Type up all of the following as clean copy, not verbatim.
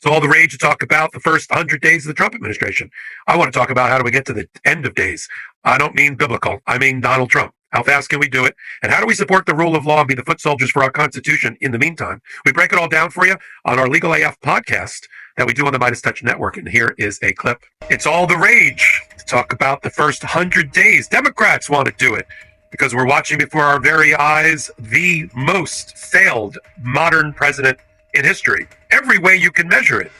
It's all the rage to talk about the first 100 days of the Trump administration. I want to talk about how do we get to the end of days. I don't mean biblical. I mean Donald Trump. How fast can we do it? And how do we support the rule of law and be the foot soldiers for our Constitution in the meantime? We break it all down for you on our Legal AF podcast that we do on the Midas Touch Network. And here is a clip. It's all the rage to talk about the first 100 days. Democrats want to do it because we're watching before our very eyes the most failed modern president in history. Every way you can measure it.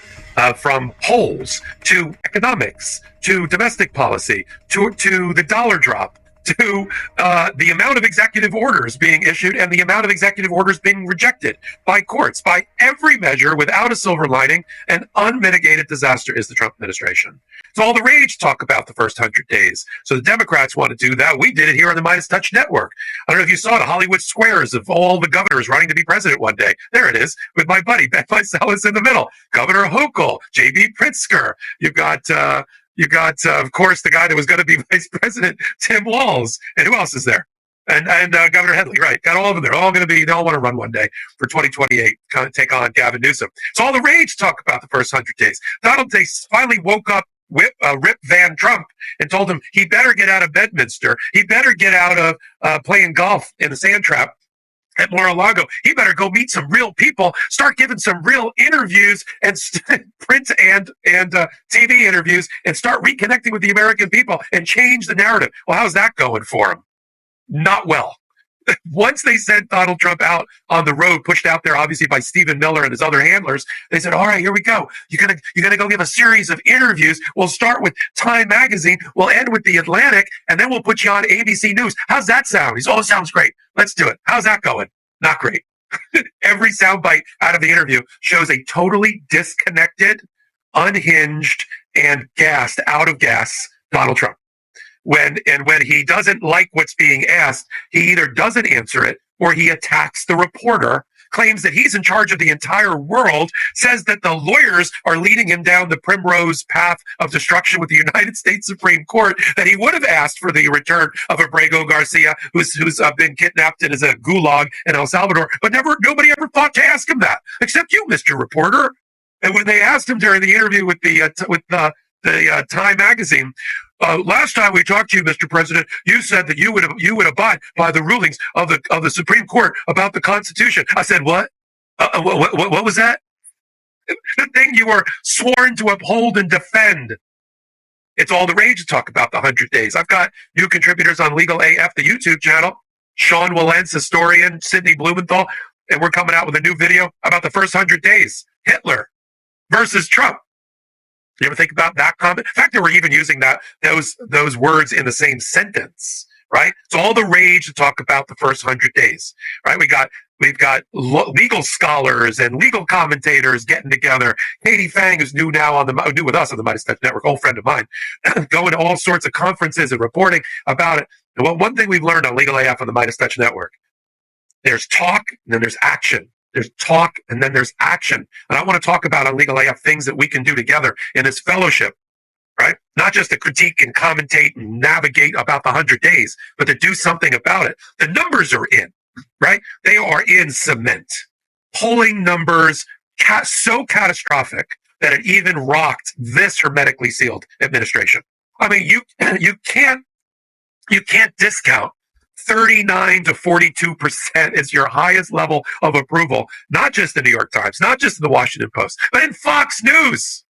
From polls to economics to domestic policy to the dollar drop to the amount of executive orders being issued and the amount of executive orders being rejected by courts. By every measure, without a silver lining, an unmitigated disaster is the Trump administration. It's all the rage to talk about the first 100 days. So the Democrats want to do that. We did it here on the Midas Touch Network. I don't know if you saw the Hollywood squares of all the governors running to be president one day. There it is, with my buddy Ben Veiselis in the middle. Governor Hochul, J.B. Pritzker. You've got, of course, the guy that was going to be vice president, Tim Walz. And who else is there? And Governor Headley, right? Got all of them. They're all going to be, they all want to run one day for 2028, kind of take on Gavin Newsom. It's all the rage to talk about the first 100 days. Donald Trump finally woke up Rip Van Trump and told him he better get out of Bedminster. He better get out of playing golf in the sand trap at Mar-a-Lago. He better go meet some real people, start giving some real interviews and print and TV interviews and start reconnecting with the American people and change the narrative. Well, how's that going for him? Not well. Once they sent Donald Trump out on the road, pushed out there obviously by Stephen Miller and his other handlers, they said, all right, here we go. You're gonna go give a series of interviews. We'll start with Time Magazine, we'll end with The Atlantic, and then we'll put you on ABC News. How's that sound? He's, oh, sounds great. Let's do it. How's that going? Not great. Every soundbite out of the interview shows a totally disconnected, unhinged, and gassed, out of gas Donald Trump. When he doesn't like what's being asked, he either doesn't answer it or he attacks the reporter, claims that he's in charge of the entire world, says that the lawyers are leading him down the primrose path of destruction with the United States Supreme Court, that he would have asked for the return of Abrego Garcia, who's been kidnapped and is a gulag in El Salvador, but nobody ever thought to ask him that, except you, Mr. Reporter. And when they asked him during the interview with the Time Magazine, last time we talked to you, Mr. President, you said that you would abide by the rulings of the Supreme Court about the Constitution. I said, what? What was that? The thing you were sworn to uphold and defend. It's all the rage to talk about the 100 days. I've got new contributors on Legal AF, the YouTube channel. Sean Wilentz, historian, Sidney Blumenthal, and we're coming out with a new video about the first 100 days. Hitler versus Trump. You ever think about that comment? In fact, they were even using those words in the same sentence, right? It's all the rage to talk about the first 100 days, right? We've got legal scholars and legal commentators getting together. Katie Fang, who's new with us on the Midas Touch Network, old friend of mine, going to all sorts of conferences and reporting about it. And well, one thing we've learned on Legal AF on the Midas Touch Network, there's talk and then there's action. There's talk and then there's action. And I want to talk about on Legal AF things that we can do together in this fellowship, right? Not just to critique and commentate and navigate about the 100 days, but to do something about it. The numbers are in, right? They are in cement. Polling numbers so catastrophic that it even rocked this hermetically sealed administration. I mean, you can't discount 39 to 42% is your highest level of approval, not just the New York Times, not just the Washington Post, but in Fox News.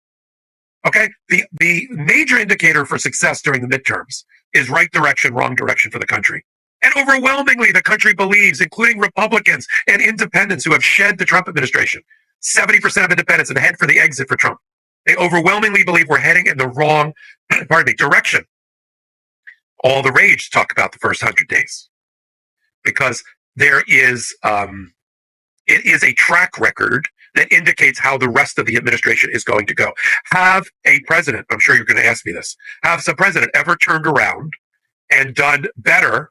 Okay, the major indicator for success during the midterms is right direction, wrong direction for the country. And overwhelmingly, the country believes, including Republicans and independents who have shed the Trump administration, 70% of independents have head for the exit for Trump. They overwhelmingly believe we're heading in the wrong, direction. All the rage to talk about the first 100 days, because there is it is a track record that indicates how the rest of the administration is going to go. Have a president, I'm sure you're going to ask me this, have some president ever turned around and done better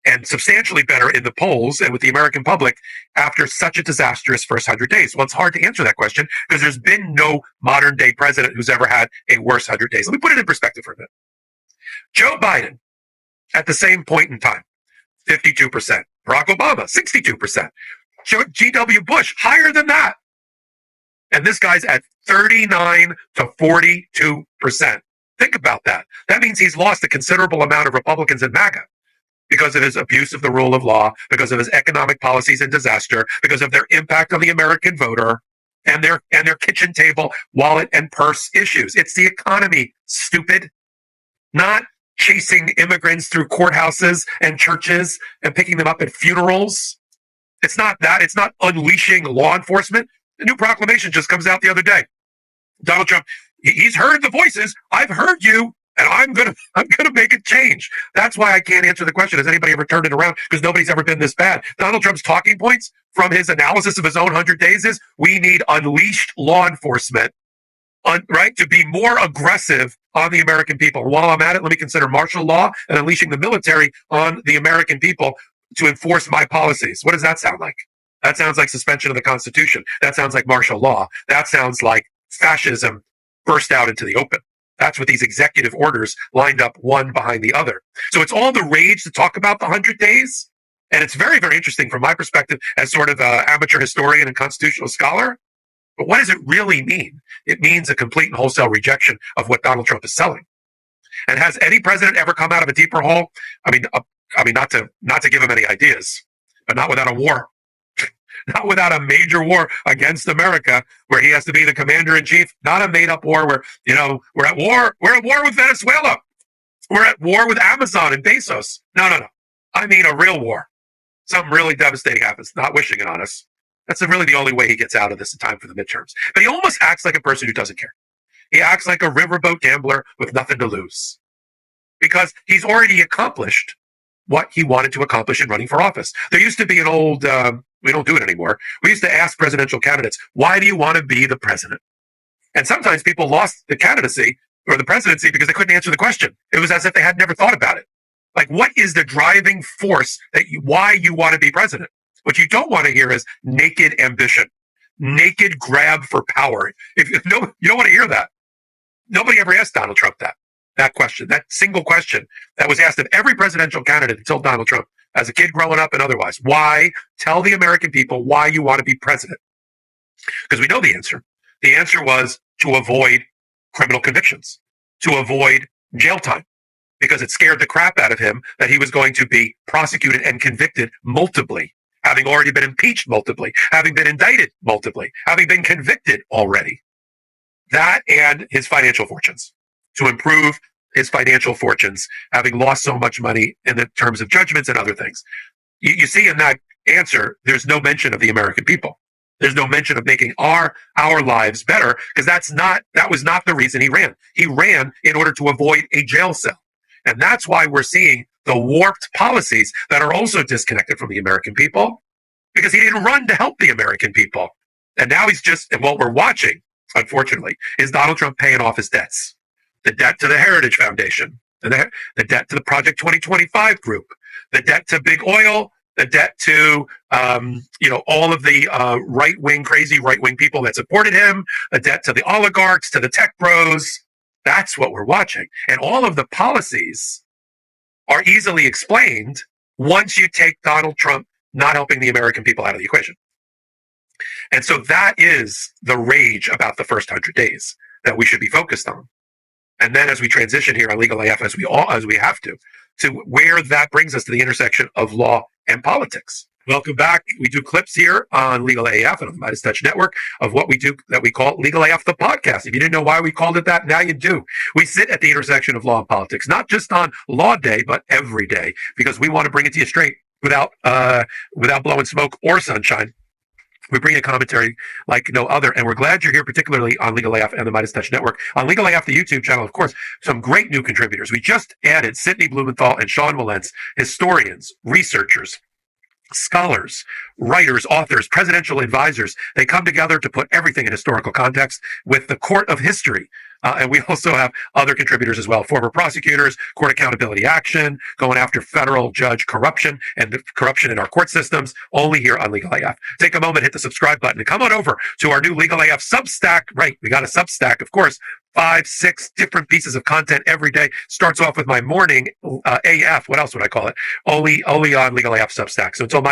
and substantially better in the polls and with the American public after such a disastrous first 100 days? Well, it's hard to answer that question because there's been no modern day president who's ever had a worse 100 days. Let me put it in perspective for a minute. Joe Biden, at the same point in time, 52%. Barack Obama, 62%. G.W. Bush, higher than that. And this guy's at 39 to 42%. Think about that. That means he's lost a considerable amount of Republicans in MAGA because of his abuse of the rule of law, because of his economic policies and disaster, because of their impact on the American voter and their kitchen table, wallet, and purse issues. It's the economy, stupid. Not chasing immigrants through courthouses and churches and picking them up at funerals. It's not that. It's not unleashing law enforcement. The new proclamation just comes out the other day. Donald Trump, he's heard the voices. I've heard you, and I'm gonna make a change. That's why I can't answer the question. Has anybody ever turned it around? Because nobody's ever been this bad. Donald Trump's talking points from his analysis of his own 100 days is we need unleashed law enforcement, right, to be more aggressive on the American people. While I'm at it, let me consider martial law and unleashing the military on the American people to enforce my policies. What does that sound like? That sounds like suspension of the Constitution. That sounds like martial law. That sounds like fascism burst out into the open. That's what these executive orders lined up one behind the other. So it's all the rage to talk about the 100 days. And it's very, very interesting from my perspective as sort of an amateur historian and constitutional scholar. But what does it really mean? It means a complete and wholesale rejection of what Donald Trump is selling. And has any president ever come out of a deeper hole? I mean, not to give him any ideas, but not without a war. Not without a major war against America where he has to be the commander in chief. Not a made up war where, we're at war with Venezuela. We're at war with Amazon and Bezos. No. I mean a real war. Something really devastating happens. Not wishing it on us. That's really the only way he gets out of this in time for the midterms. But he almost acts like a person who doesn't care. He acts like a riverboat gambler with nothing to lose. Because he's already accomplished what he wanted to accomplish in running for office. There used to be an old, we don't do it anymore. We used to ask presidential candidates, why do you want to be the president? And sometimes people lost the candidacy or the presidency because they couldn't answer the question. It was as if they had never thought about it. Like, what is the driving force why you want to be president? What you don't want to hear is naked ambition, naked grab for power. You don't want to hear that. Nobody ever asked Donald Trump that question, that single question that was asked of every presidential candidate until Donald Trump, as a kid growing up and otherwise. Why? Tell the American people why you want to be president. Because we know the answer. The answer was to avoid criminal convictions, to avoid jail time, because it scared the crap out of him that he was going to be prosecuted and convicted multiply, having already been impeached multiply, having been indicted multiply, having been convicted already. That and his financial fortunes, to improve his financial fortunes, having lost so much money in the terms of judgments and other things. You see in that answer, there's no mention of the American people. There's no mention of making our lives better, because that was not the reason he ran. He ran in order to avoid a jail cell. And that's why we're seeing the warped policies that are also disconnected from the American people, because he didn't run to help the American people. And now and what we're watching, unfortunately, is Donald Trump paying off his debts. The debt to the Heritage Foundation, the debt to the Project 2025 group, the debt to big oil, the debt to, all of the crazy right-wing people that supported him, the debt to the oligarchs, to the tech bros. That's what we're watching. And all of the policies are easily explained once you take Donald Trump not helping the American people out of the equation. And so that is the rage about the first 100 days that we should be focused on. And then as we transition here on Legal AF, as we have to where that brings us to the intersection of law and politics. Welcome back. We do clips here on Legal AF and on the Midas Touch Network of what we do that we call Legal AF, the podcast. If you didn't know why we called it that, now you do. We sit at the intersection of law and politics, not just on law day, but every day, because we want to bring it to you straight without blowing smoke or sunshine. We bring a commentary like no other, and we're glad you're here, particularly on Legal AF and the Midas Touch Network. On Legal AF, the YouTube channel, of course, some great new contributors. We just added Sidney Blumenthal and Sean Wilentz, historians, researchers, scholars, writers, authors, presidential advisors. They come together to put everything in historical context with the court of history. And we also have other contributors as well, former prosecutors, court accountability action, going after federal judge corruption and the corruption in our court systems, only here on Legal AF. Take a moment, hit the subscribe button, and come on over to our new Legal AF Substack. Right, we got a Substack, of course, 5-6 different pieces of content every day. Starts off with my morning AF. What else would I call it? Only on Legal AF Substack. So until my